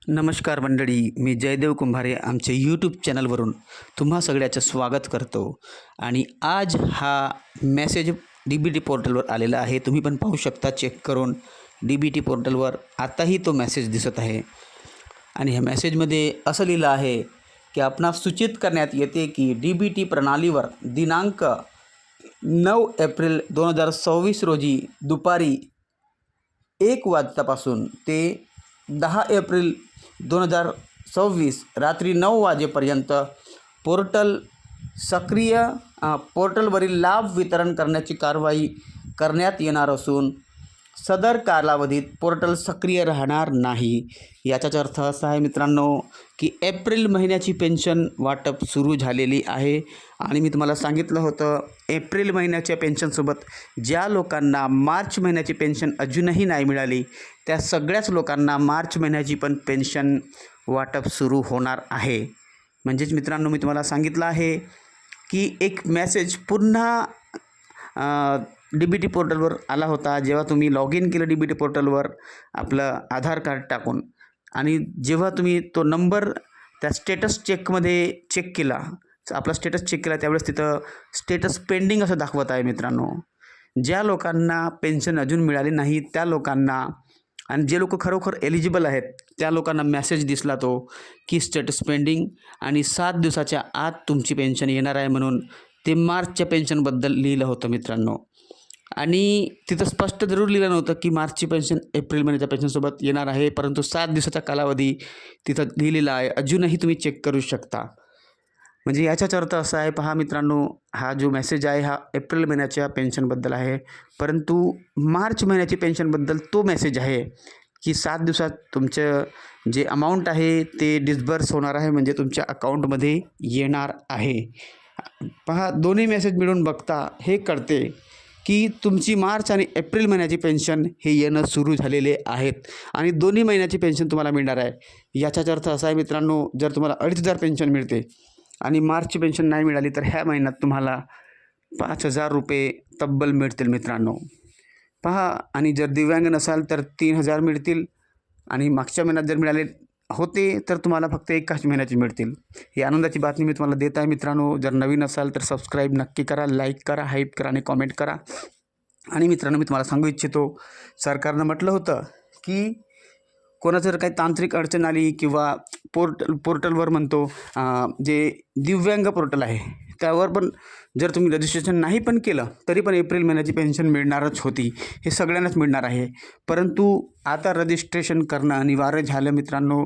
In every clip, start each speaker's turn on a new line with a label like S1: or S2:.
S1: नमस्कार मंडळी, मी जयदेव कुंभारे आमच्या यूट्यूब चॅनलवरून तुम्हा सगळ्याचं स्वागत करतो. आणि आज हा मेसेज डी-बी-टी पोर्टलवर आलेला आहे. तुम्ही पण पाहू शकता चेक करून. डी-बी-टी पोर्टलवर आताही तो मेसेज दिसत आहे. आणि ह्या मेसेजमध्ये असं लिहिलं आहे की आपणास सूचित करण्यात येते की डी-बी-टी प्रणालीवर दिनांक 9 एप्रिल 2026 रोजी दुपारी 1 वाजतापासून ते 10 एप्रिल 2026 रात्री 9 वाजेपर्यंत पोर्टलवरील लाभ वितरण करण्याची कारवाई करण्यात येणार असून सदर कालावधीत पोर्टल सक्रिय राहणार नाही. याचाच अर्थ असा आहे मित्रांनो की एप्रिल महिन्याची पेन्शन वाटप सुरू झालेली आहे. आणि मी तुम्हाला सांगितलं होतं एप्रिल महिन्याच्या पेन्शनसोबत ज्या लोकांना मार्च महिन्याची पेन्शन अजूनही नाही मिळाली त्या सगळ्याच लोकांना मार्च महिन्याची पण पेन्शन वाटप सुरू होणार आहे. म्हणजेच मित्रांनो मी तुम्हाला सांगितलं आहे की एक मेसेज पुन्हा डी-बी-टी पोर्टलवर आला होता. जेव्हा तुम्ही लॉग इन केलं डी-बी-टी पोर्टलवर आपलं आधार कार्ड टाकून आणि जेव्हा तुम्ही तो नंबर त्या स्टेटस चेकमध्ये चेक केला, आपला स्टेटस चेक केला त्यावेळेस तिथं स्टेटस पेंडिंग असं दाखवत आहे मित्रांनो. ज्या लोकांना पेन्शन अजून मिळाली नाही त्या लोकांना आणि जे लोक खरोखर एलिजिबल आहेत त्या लोकांना मेसेज दिसला तो की स्टेटस पेंडिंग आणि 7 दिवसाच्या आत तुमची पेन्शन येणार आहे म्हणून. ते मार्चच्या पेन्शनबद्दल लिहिलं होतं मित्रांनो. आणि तिथं स्पष्ट जरूर लिहिलं नव्हतं की मार्चची पेन्शन एप्रिल महिन्याच्या पेन्शनसोबत येणार आहे, परंतु 7 दिवसाचा कालावधी तिथं लिहिलेला आहे. अजूनही तुम्ही चेक करू शकता. म्हणजे याचाच अर्थ असा आहे, पहा मित्रांनो, हा जो मेसेज आहे हा एप्रिल महिन्याच्या पेन्शनबद्दल आहे, परंतु मार्च महिन्याची पेन्शनबद्दल तो मेसेज आहे की 7 दिवसात तुमचं जे अमाऊंट आहे ते डिस्बर्स होणार आहे, म्हणजे तुमच्या अकाउंटमध्ये येणार आहे. पहा दोन्ही मेसेज मिळून बघता हे कळते की तुमची मार्च आणि एप्रिल महिन्याची पेन्शन हे येणं सुरू झालेले आहेत आणि दोन्ही महिन्याची पेन्शन तुम्हाला मिळणार आहे. याचाच अर्थ असा आहे मित्रांनो, जर तुम्हाला 2,500 पेन्शन मिळते आणि मार्चची पेन्शन नाही मिळाली तर ह्या महिन्यात तुम्हाला 5,000 रुपये तब्बल मिळतील मित्रांनो. पहा, आणि जर दिव्यांग नसाल तर 3,000 मिळतील आणि मागच्या महिन्यात जर मिळाले होते तर तुम्हाला फक्त एकाच महिन्याची मिळतील. ही आनंदाची बातमी मी तुम्हाला देत आहे मित्रांनो. जर नवीन असाल तर सबस्क्राईब नक्की करा, लाईक करा, हाईप करा आणि कॉमेंट करा. आणि मित्रांनो मी तुम्हाला सांगू इच्छितो, सरकारनं म्हटलं होतं की कोणाचं जर काही तांत्रिक अडचण आली किंवा पोर्टलवर म्हणतो जे दिव्यांग पोर्टल आहे त्यावर पण जर तुम्ही रजिस्ट्रेशन नाही पण केलं तरी पण एप्रिल महिन्याची पेन्शन मिळणारच होती. हे सगळ्यांनाच मिळणार आहे, परंतु आता रजिस्ट्रेशन करणं अनिवार्य झालं मित्रांनो.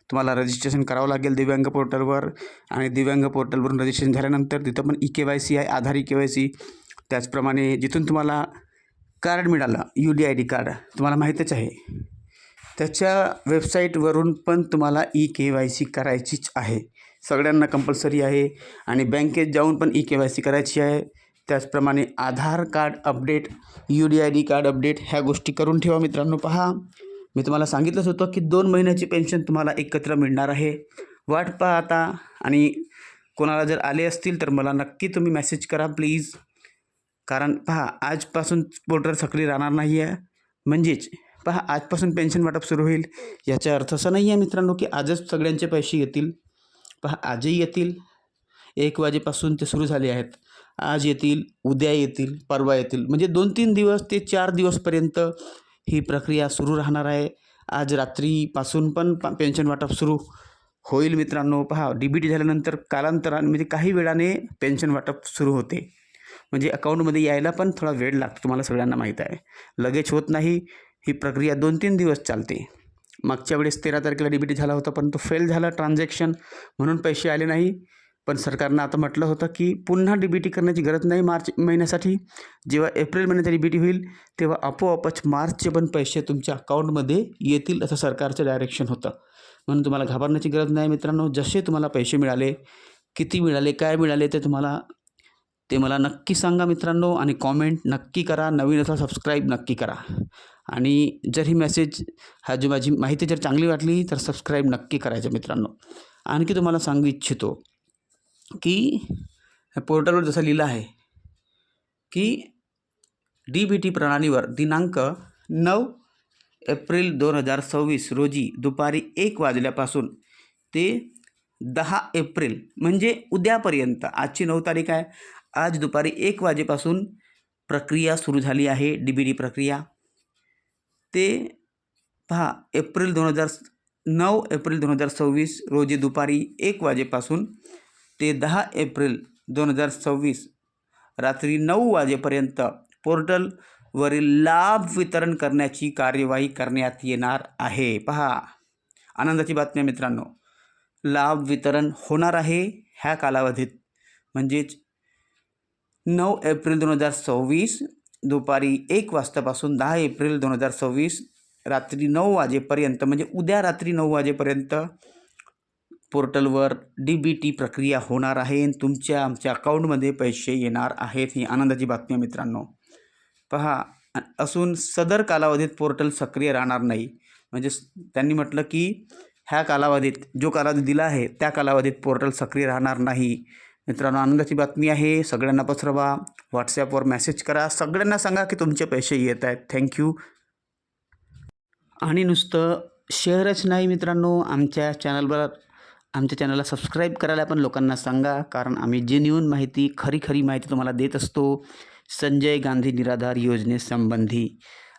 S1: तुम्हाला रजिस्ट्रेशन करावं लागेल दिव्यांग पोर्टलवर. आणि दिव्यांग पोर्टलवरून रजिस्ट्रेशन झाल्यानंतर तिथं पण ई-के-वाय-सी आहे, आधार ई-के-वाय-सी. त्याचप्रमाणे जिथून तुम्हाला कार्ड मिळालं UDID कार्ड तुम्हाला माहीतच आहे, त्याच्या वेबसाईटवरून पण तुम्हाला ई-के-वाय-सी करायचीच आहे. सगळ्यांना कंपल्सरी आहे. आणि बँकेत जाऊन पण ई-के-वाय-सी करायची आहे. त्याचप्रमाणे Aadhaar card update, UDID card update ह्या गोष्टी करून ठेवा मित्रांनो. पहा मी तुम्हाला सांगितलंच होतं की 2 महिन्याची पेन्शन तुम्हाला एकत्र मिळणार आहे. वाट पहा आता. आणि कोणाला जर आले असतील तर मला नक्की तुम्ही मेसेज करा प्लीज. कारण पहा आजपासून पोर्टल सक्रिय राहणार नाही आहे. म्हणजेच पहा आजपासून पेन्शन वाटप सुरू होईल. याचा अर्थ असा नाही आहे मित्रांनो की आजच सगळ्यांचे पैसे येतील. पहा आजही येतील. 1 वाजेपासून ते सुरू झाले आहेत. आज येतील, उद्या येतील, परवा येतील. म्हणजे 2-3 दिवस ते 4 दिवसपर्यंत ही प्रक्रिया सुरू राहणार आहे. आज रात्रीपासून पण पेन्शन वाटप सुरू होईल मित्रांनो. पहा डी-बी-टी झाल्यानंतर कालांतराने म्हणजे काही वेळाने पेन्शन वाटप सुरू होते. म्हणजे अकाउंटमध्ये यायला पण थोडा वेळ लागतो, तुम्हाला सगळ्यांना माहीत आहे. लगेच होत नाही. ही प्रक्रिया 2-3 दिवस चालते. मागच्या वेळेस 13 तारखेला डी-बी-टी झाला होता, पण तो फेल झाला ट्रान्झॅक्शन, म्हणून पैसे आले नाही. पण सरकारनं आता म्हटलं होतं की पुन्हा डी-बी-टी करण्याची गरज नाही मार्च महिन्यासाठी. जेव्हा एप्रिल महिन्याचा डी-बी-टी होईल तेव्हा आपोआपच मार्चचे पण पैसे तुमच्या अकाउंटमध्ये येतील, असं सरकारचं डायरेक्शन होतं. म्हणून तुम्हाला घाबरण्याची गरज नाही मित्रांनो. जसे तुम्हाला पैसे मिळाले, किती मिळाले, काय मिळाले ते मला नक्की सांगा मित्रांनो. आणि कॉमेंट नक्की करा. नवीन असा सबस्क्राईब नक्की करा. आणि जर ही मेसेज जी माझी माहिती जर चांगली वाटली तर सबस्क्राईब नक्की करायचं मित्रांनो. आणखी तुम्हाला सांगू इच्छितो की पोर्टलवर जसं लिहिलं आहे की डी-बी-टी प्रणालीवर दिनांक 9 एप्रिल 2026 रोजी दुपारी 1 वाजल्यापासून ते 10 एप्रिल म्हणजे उद्यापर्यंत, आजची 9 तारीख आहे, आज दुपारी 1 वाजेपासून प्रक्रिया सुरू झाली आहे, DBT प्रक्रिया. ते पहा, 9 एप्रिल 2026 रोजी दुपारी 1 वाजेपासून ते 10 एप्रिल 2026 रात्री 9 वाजेपर्यंत पोर्टलवरील लाभ वितरण करण्याची कार्यवाही करण्यात येणार आहे. पहा, आनंदाची बातमी मित्रांनो, लाभ वितरण होणार आहे ह्या कालावधीत, म्हणजेच 9 एप्रिल 2026 दुपारी 1 वाजतापासून 10 एप्रिल 2026 रात्री 9 वाजेपर्यंत, म्हणजे उद्या रात्री 9 वाजेपर्यंत पोर्टलवर DBT प्रक्रिया होणार आहे आणि तुमच्या आमच्या अकाउंटमध्ये पैसे येणार आहेत. ही आनंदाची बातमी आहे मित्रांनो. पहा, असून सदर कालावधीत पोर्टल सक्रिय राहणार नाही. म्हणजे त्यांनी म्हटलं की ह्या कालावधीत, जो कालावधी दिला आहे त्या कालावधीत पोर्टल सक्रिय राहणार नाही. मित्रांनो, आनंदाची बातमी आहे. सगळ्यांना पसरवा, व्हॉट्सॲपवर मेसेज करा, सगळ्यांना सांगा की तुमचे पैसे येत आहेत. थँक्यू. आणि नुसतं शेअरच नाही मित्रांनो, आमच्या चॅनलला सबस्क्राईब करायला पण लोकांना सांगा, कारण आम्ही जेन्युइन माहिती, खरी माहिती तुम्हाला देत असतो संजय गांधी निराधार योजनेसंबंधी.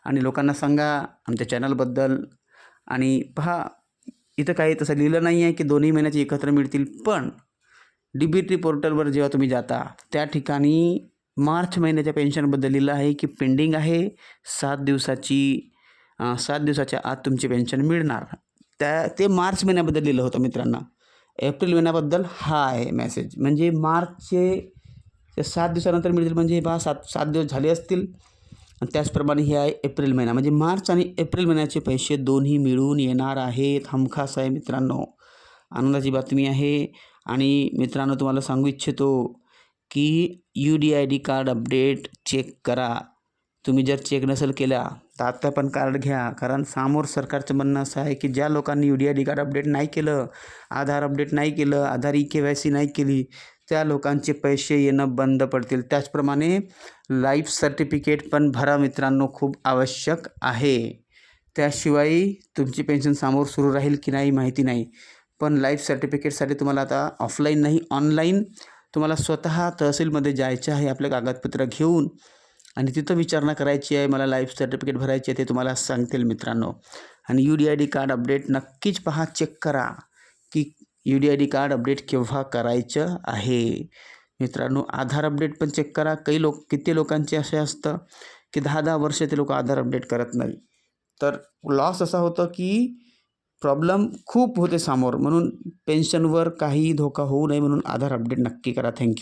S1: आणि लोकांना सांगा आमच्या चॅनलबद्दल. आणि पहा, इथं काही तसं लिहिलं नाही आहे की दोन्ही महिन्याचे एकत्र मिळतील, पण DBT पोर्टलवर जेव्हा तुम्ही जाता त्या ठिकाणी मार्च महिन्याच्या पेन्शनबद्दल लिहिलं आहे की पेंडिंग आहे, 7 दिवसाच्या आत तुमची पेन्शन मिळणार. ते मार्च महिन्याबद्दल लिहिलं होतं मित्रांनो. एप्रिल महिन्याबद्दल हा आहे मेसेज, म्हणजे मार्चचे 7 दिवसानंतर मिळतील, म्हणजे पहा 7 दिवस झाले असतील. त्याचप्रमाणे हे आहे एप्रिल महिना, म्हणजे मार्च आणि एप्रिल महिन्याचे पैसे दोन्ही मिळून येणार आहेत. हमखास आहे मित्रांनो, आनंदाची बातमी आहे. आणि मित्रांनो, तुम्हाला सांगू इच्छितो की UDID कार्ड अपडेट चेक करा. तुम्ही जर चेक नसेल केला तर आता पण कार्ड घ्या, कारण समोर सरकारचं म्हणणं असं आहे की ज्या लोकांनी UDID कार्ड अपडेट नाही केलं, आधार अपडेट नाही केलं, आधार KYC नाही केली, त्या लोकांचे पैसे येणं बंद पडतील. त्याचप्रमाणे लाईफ सर्टिफिकेट पण भरा मित्रांनो, खूप आवश्यक आहे. त्याशिवाय तुमची पेन्शन समोर सुरू राहील की नाही माहिती नाही. पण लाईफ सर्टिफिकेटसाठी तुम्हाला आता ऑफलाईन नाही, ऑनलाईन तुम्हाला स्वतः तहसीलमध्ये जायचं आहे आपलं कागदपत्र घेऊन, आणि तिथं विचारणा करायची आहे, मला लाईफ सर्टिफिकेट भरायची आहे, ते तुम्हाला सांगतील मित्रांनो. आणि UDID कार्ड अपडेट नक्कीच पहा, चेक करा की UDID कार्ड अपडेट केव्हा करायचं आहे. मित्रांनो, आधार अपडेट पण चेक करा. किती लोकांचे असे असतं की 10-10 वर्ष ते लोक आधार अपडेट करत नाही. तर लॉस असा होतं की प्रॉब्लेम खूप होते समोर, म्हणून पेन्शनवर काही धोका होऊ नये म्हणून आधार अपडेट नक्की करा. थँक्यू.